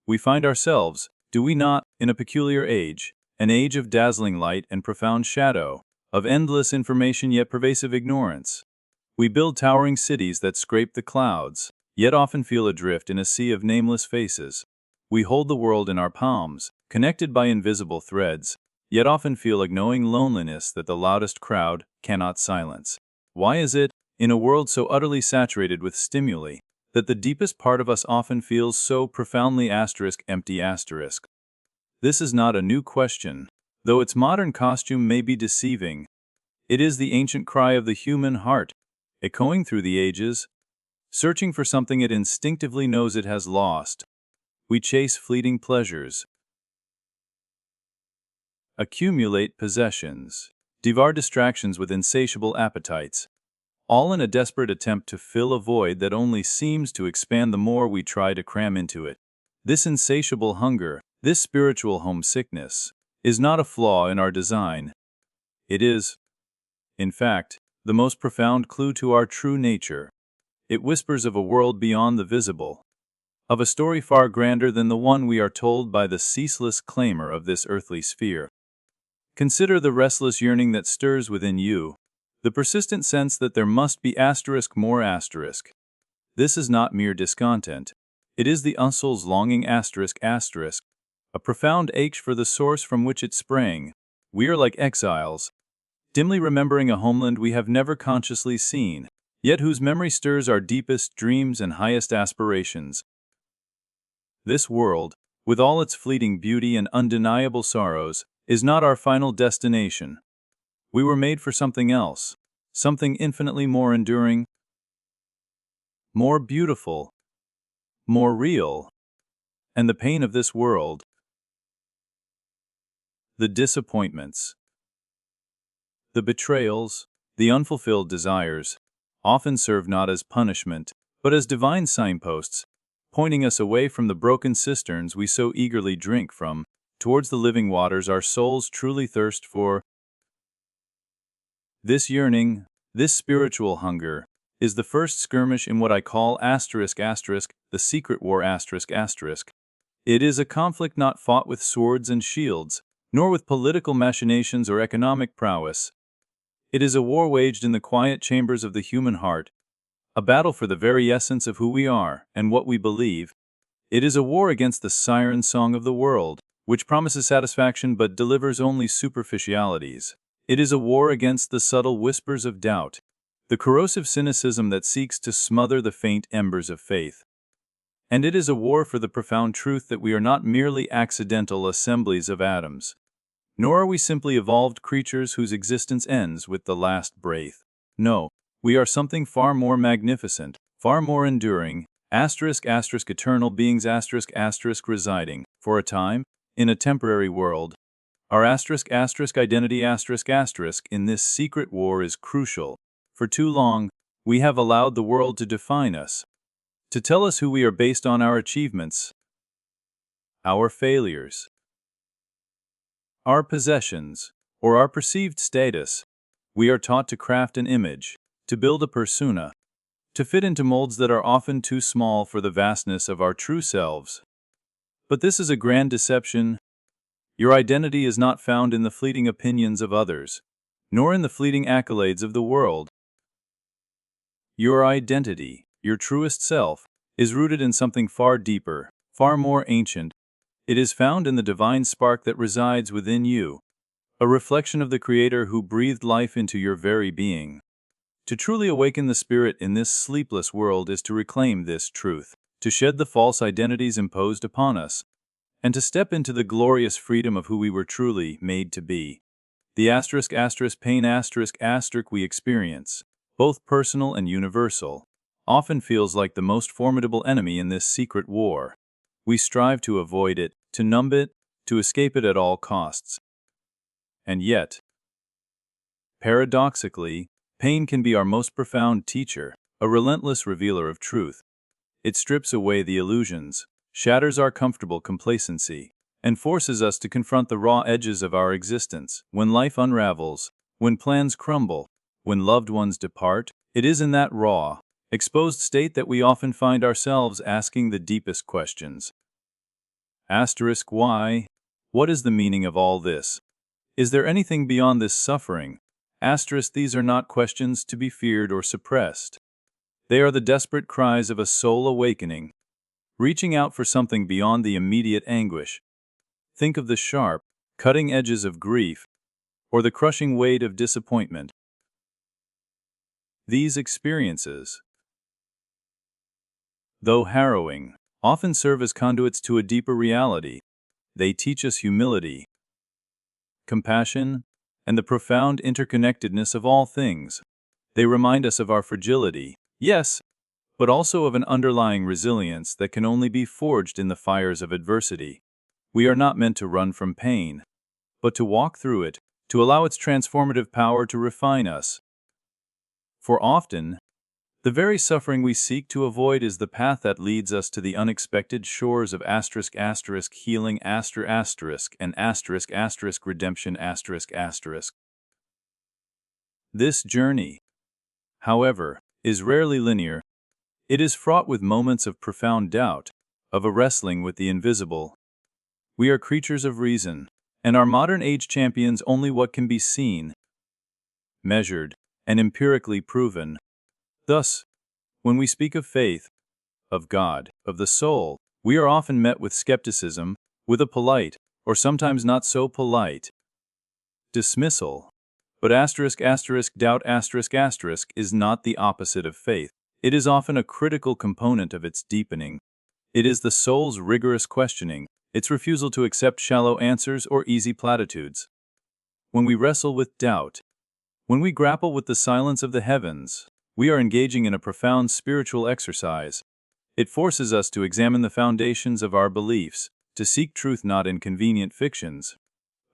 we find ourselves, do we not, in a peculiar age, an age of dazzling light and profound shadow, of endless information yet pervasive ignorance. We build towering cities that scrape the clouds, yet often feel adrift in a sea of nameless faces. We hold the world in our palms, connected by invisible threads, yet often feel a gnawing loneliness that the loudest crowd cannot silence. Why is it, in a world so utterly saturated with stimuli, that the deepest part of us often feels so profoundly empty? This is not a new question, though its modern costume may be deceiving. It is the ancient cry of the human heart, echoing through the ages, searching for something it instinctively knows it has lost. We chase fleeting pleasures, accumulate possessions, devour distractions with insatiable appetites, all in a desperate attempt to fill a void that only seems to expand the more we try to cram into it. This insatiable hunger, this spiritual homesickness, is not a flaw in our design. It is, in fact, the most profound clue to our true nature. It whispers of a world beyond the visible, of a story far grander than the one we are told by the ceaseless claimer of this earthly sphere. Consider the restless yearning that stirs within you, the persistent sense that there must be more asterisk. This is not mere discontent. It is the soul's longing a profound ache for the source from which it sprang. We are like exiles, dimly remembering a homeland we have never consciously seen, yet whose memory stirs our deepest dreams and highest aspirations. This world, with all its fleeting beauty and undeniable sorrows, is not our final destination. We were made for something else, something infinitely more enduring, more beautiful, more real. And the pain of this world, the disappointments, the betrayals, the unfulfilled desires, often serve not as punishment, but as divine signposts, pointing us away from the broken cisterns we so eagerly drink from, towards the living waters our souls truly thirst for. This yearning, this spiritual hunger, is the first skirmish in what I call the secret war It is a conflict not fought with swords and shields, nor with political machinations or economic prowess. It is a war waged in the quiet chambers of the human heart, a battle for the very essence of who we are and what we believe. It is a war against the siren song of the world, which promises satisfaction but delivers only superficialities. It is a war against the subtle whispers of doubt, the corrosive cynicism that seeks to smother the faint embers of faith. And it is a war for the profound truth that we are not merely accidental assemblies of atoms, nor are we simply evolved creatures whose existence ends with the last breath. No, we are something far more magnificent, far more enduring, eternal beings residing, for a time, in a temporary world. Our identity in this secret war is crucial. For too long, we have allowed the world to define us, to tell us who we are based on our achievements, our failures, our possessions, or our perceived status. We are taught to craft an image, to build a persona, to fit into molds that are often too small for the vastness of our true selves. But this is a grand deception. Your identity is not found in the fleeting opinions of others, nor in the fleeting accolades of the world. Your identity, your truest self, is rooted in something far deeper, far more ancient. It is found in the divine spark that resides within you, a reflection of the Creator who breathed life into your very being. To truly awaken the spirit in this sleepless world is to reclaim this truth, to shed the false identities imposed upon us, and to step into the glorious freedom of who we were truly made to be. The pain we experience, both personal and universal, often feels like the most formidable enemy in this secret war. We strive to avoid it, to numb it, to escape it at all costs. And yet, paradoxically, pain can be our most profound teacher, a relentless revealer of truth. It strips away the illusions, shatters our comfortable complacency, and forces us to confront the raw edges of our existence. When life unravels, when plans crumble, when loved ones depart, it is in that raw, exposed state that we often find ourselves asking the deepest questions. Asterisk why? What is the meaning of all this? Is there anything beyond this suffering? Asterisk these are not questions to be feared or suppressed. They are the desperate cries of a soul awakening, reaching out for something beyond the immediate anguish. Think of the sharp, cutting edges of grief, or the crushing weight of disappointment. These experiences, though harrowing, often serve as conduits to a deeper reality. They teach us humility, compassion, and the profound interconnectedness of all things. They remind us of our fragility, yes, but also of an underlying resilience that can only be forged in the fires of adversity. We are not meant to run from pain, but to walk through it, to allow its transformative power to refine us. For often, the very suffering we seek to avoid is the path that leads us to the unexpected shores of healing and redemption. This journey, however, is rarely linear. It is fraught with moments of profound doubt, of a wrestling with the invisible. We are creatures of reason, and our modern age champions only what can be seen, measured, and empirically proven. Thus, when we speak of faith, of God, of the soul, we are often met with skepticism, with a polite, or sometimes not so polite, dismissal. But doubt is not the opposite of faith. It is often a critical component of its deepening. It is the soul's rigorous questioning, its refusal to accept shallow answers or easy platitudes. When we wrestle with doubt, when we grapple with the silence of the heavens, we are engaging in a profound spiritual exercise. It forces us to examine the foundations of our beliefs, to seek truth not in convenient fictions,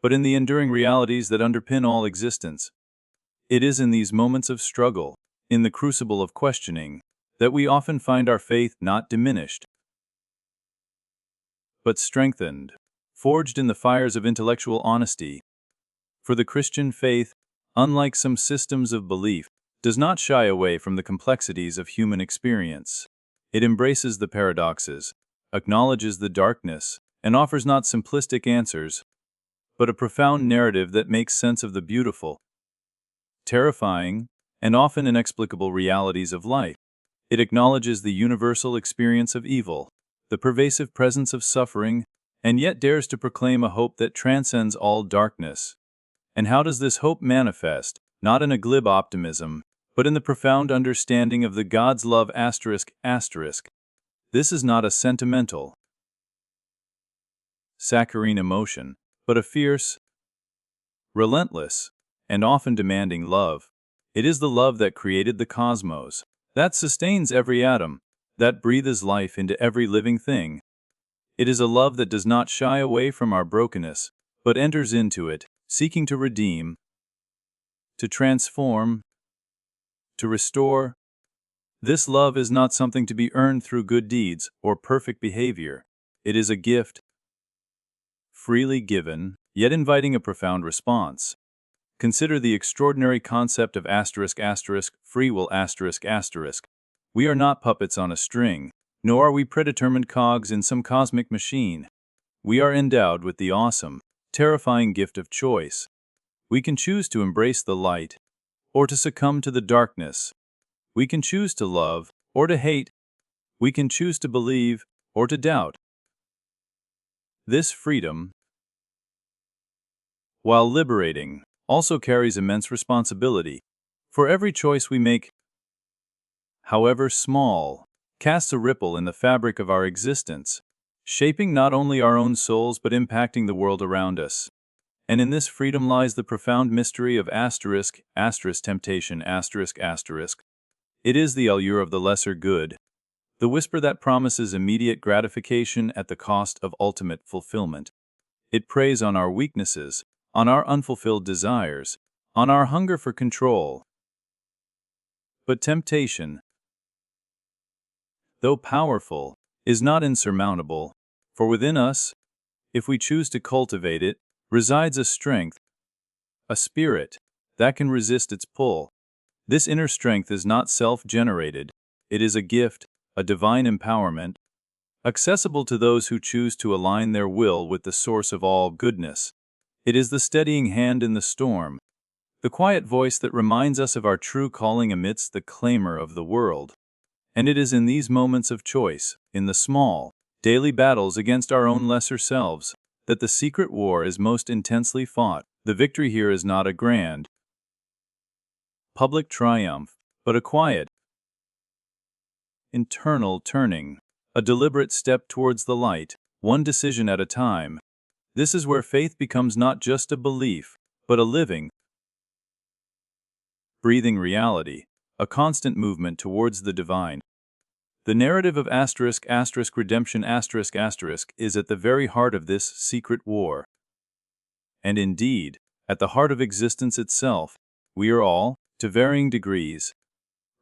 but in the enduring realities that underpin all existence. It is in these moments of struggle, in the crucible of questioning, that we often find our faith not diminished, but strengthened, forged in the fires of intellectual honesty. For the Christian faith, unlike some systems of belief, does not shy away from the complexities of human experience. It embraces the paradoxes, acknowledges the darkness, and offers not simplistic answers, but a profound narrative that makes sense of the beautiful, terrifying, and often inexplicable realities of life. It acknowledges the universal experience of evil, the pervasive presence of suffering, and yet dares to proclaim a hope that transcends all darkness. And how does this hope manifest? Not in a glib optimism, but in the profound understanding of the God's love. This is not a sentimental, saccharine emotion, but a fierce, relentless, and often demanding love. It is the love that created the cosmos, that sustains every atom, that breathes life into every living thing. It is a love that does not shy away from our brokenness, but enters into it, seeking to redeem, to transform, to restore. This love is not something to be earned through good deeds or perfect behavior. It is a gift, freely given, yet inviting a profound response. Consider the extraordinary concept of free will. We are not puppets on a string, nor are we predetermined cogs in some cosmic machine. We are endowed with the awesome, terrifying gift of choice. We can choose to embrace the light, or to succumb to the darkness. We can choose to love, or to hate. We can choose to believe, or to doubt. This freedom, while liberating, also carries immense responsibility. For every choice we make, however small, casts a ripple in the fabric of our existence, shaping not only our own souls but impacting the world around us. And in this freedom lies the profound mystery of temptation. It is the allure of the lesser good, the whisper that promises immediate gratification at the cost of ultimate fulfillment. It preys on our weaknesses, on our unfulfilled desires, on our hunger for control. But temptation, though powerful, is not insurmountable, for within us, if we choose to cultivate it, resides a strength, a spirit, that can resist its pull. This inner strength is not self-generated. It is a gift, a divine empowerment, accessible to those who choose to align their will with the source of all goodness. It is the steadying hand in the storm, the quiet voice that reminds us of our true calling amidst the clamor of the world. And it is in these moments of choice, in the small, daily battles against our own lesser selves, that the secret war is most intensely fought. The victory here is not a grand, public triumph, but a quiet, internal turning, a deliberate step towards the light, one decision at a time. This is where faith becomes not just a belief, but a living, breathing reality, a constant movement towards the divine. The narrative of redemption is at the very heart of this secret war. And indeed, at the heart of existence itself, we are all, to varying degrees,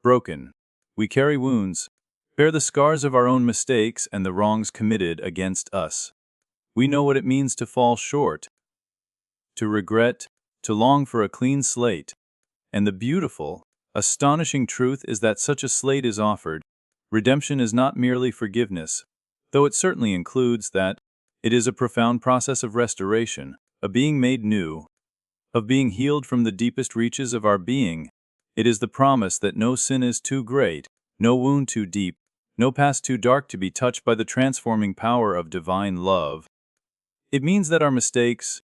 broken. We carry wounds, bear the scars of our own mistakes and the wrongs committed against us. We know what it means to fall short, to regret, to long for a clean slate. And the beautiful, astonishing truth is that such a slate is offered. Redemption is not merely forgiveness, though it certainly includes that. It is a profound process of restoration, of being made new, of being healed from the deepest reaches of our being. It is the promise that no sin is too great, no wound too deep, no past too dark to be touched by the transforming power of divine love. It means that our mistakes,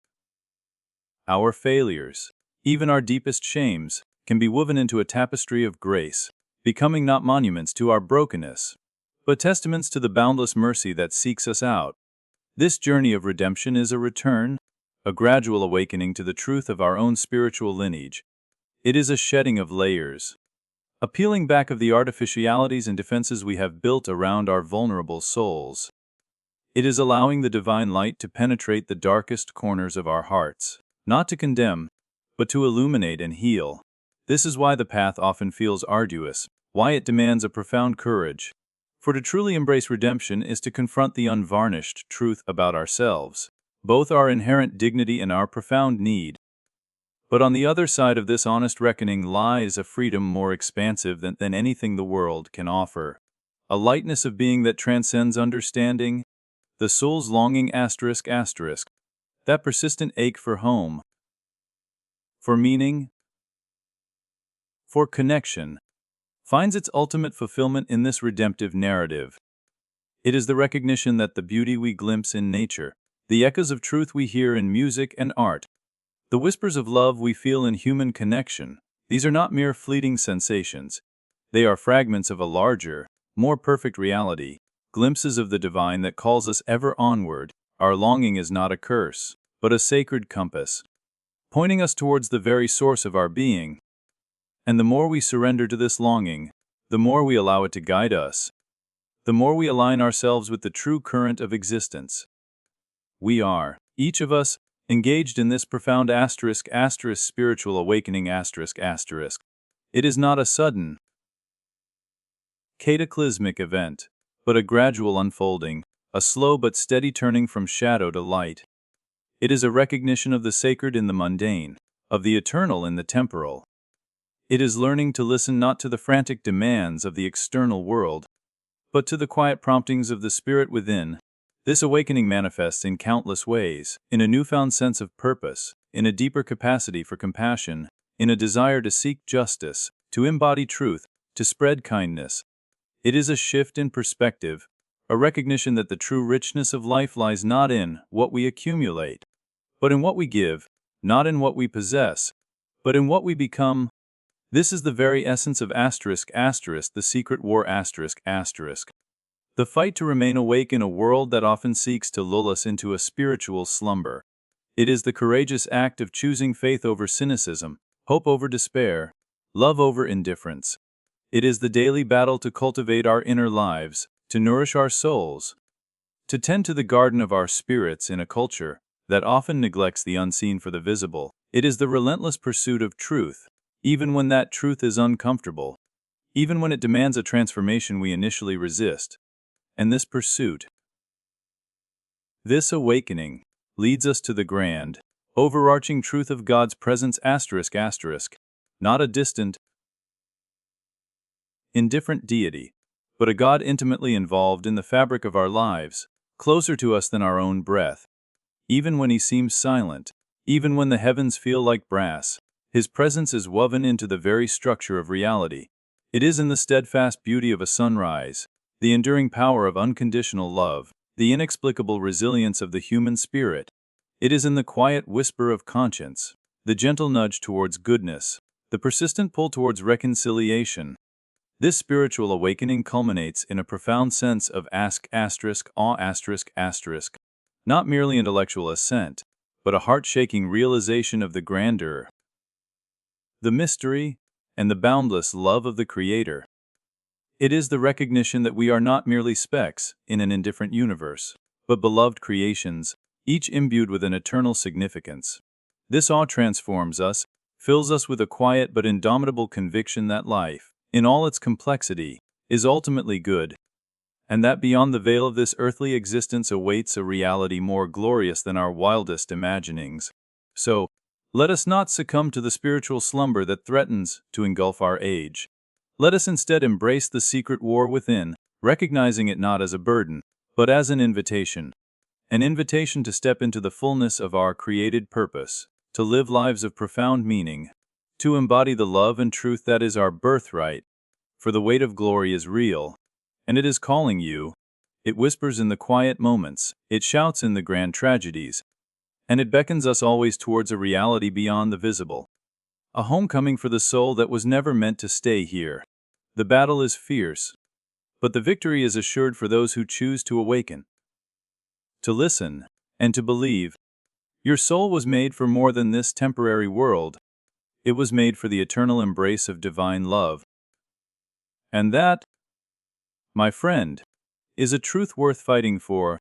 our failures, even our deepest shames, can be woven into a tapestry of grace, becoming not monuments to our brokenness, but testaments to the boundless mercy that seeks us out. This journey of redemption is a return, a gradual awakening to the truth of our own spiritual lineage. It is a shedding of layers, a peeling back of the artificialities and defenses we have built around our vulnerable souls. It is allowing the divine light to penetrate the darkest corners of our hearts, not to condemn, but to illuminate and heal. This is why the path often feels arduous, why it demands a profound courage. For to truly embrace redemption is to confront the unvarnished truth about ourselves, both our inherent dignity and our profound need. But on the other side of this honest reckoning lies a freedom more expansive than anything the world can offer, a lightness of being that transcends understanding, the soul's longing that persistent ache for home, for meaning, for connection, finds its ultimate fulfillment in this redemptive narrative. It is the recognition that the beauty we glimpse in nature, the echoes of truth we hear in music and art, the whispers of love we feel in human connection, these are not mere fleeting sensations. They are fragments of a larger, more perfect reality, glimpses of the divine that calls us ever onward. Our longing is not a curse, but a sacred compass, pointing us towards the very source of our being. And the more we surrender to this longing, the more we allow it to guide us, the more we align ourselves with the true current of existence. We are, each of us, engaged in this profound spiritual awakening It is not a sudden, cataclysmic event, but a gradual unfolding, a slow but steady turning from shadow to light. It is a recognition of the sacred in the mundane, of the eternal in the temporal. It is learning to listen not to the frantic demands of the external world, but to the quiet promptings of the spirit within. This awakening manifests in countless ways, in a newfound sense of purpose, in a deeper capacity for compassion, in a desire to seek justice, to embody truth, to spread kindness. It is a shift in perspective, a recognition that the true richness of life lies not in what we accumulate, but in what we give, not in what we possess, but in what we become. This is the very essence of the secret war The fight to remain awake in a world that often seeks to lull us into a spiritual slumber. It is the courageous act of choosing faith over cynicism, hope over despair, love over indifference. It is the daily battle to cultivate our inner lives, to nourish our souls, to tend to the garden of our spirits in a culture that often neglects the unseen for the visible. It is the relentless pursuit of truth, even when that truth is uncomfortable, even when it demands a transformation we initially resist. And this pursuit, this awakening, leads us to the grand, overarching truth of God's presence not a distant, indifferent deity, but a God intimately involved in the fabric of our lives, closer to us than our own breath. Even when he seems silent, even when the heavens feel like brass, his presence is woven into the very structure of reality. It is in the steadfast beauty of a sunrise, the enduring power of unconditional love, the inexplicable resilience of the human spirit. It is in the quiet whisper of conscience, the gentle nudge towards goodness, the persistent pull towards reconciliation. This spiritual awakening culminates in a profound sense of awe, not merely intellectual assent, but a heart-shaking realization of the grandeur, the mystery, and the boundless love of the Creator. It is the recognition that we are not merely specks in an indifferent universe, but beloved creations, each imbued with an eternal significance. This awe transforms us, fills us with a quiet but indomitable conviction that life, in all its complexity, is ultimately good, and that beyond the veil of this earthly existence awaits a reality more glorious than our wildest imaginings. So, let us not succumb to the spiritual slumber that threatens to engulf our age. Let us instead embrace the secret war within, recognizing it not as a burden, but as an invitation to step into the fullness of our created purpose, to live lives of profound meaning, to embody the love and truth that is our birthright. For the weight of glory is real, and it is calling you. It whispers in the quiet moments, it shouts in the grand tragedies, and it beckons us always towards a reality beyond the visible. A homecoming for the soul that was never meant to stay here. The battle is fierce, but the victory is assured for those who choose to awaken, to listen, and to believe. Your soul was made for more than this temporary world. It was made for the eternal embrace of divine love. And that, my friend, is a truth worth fighting for.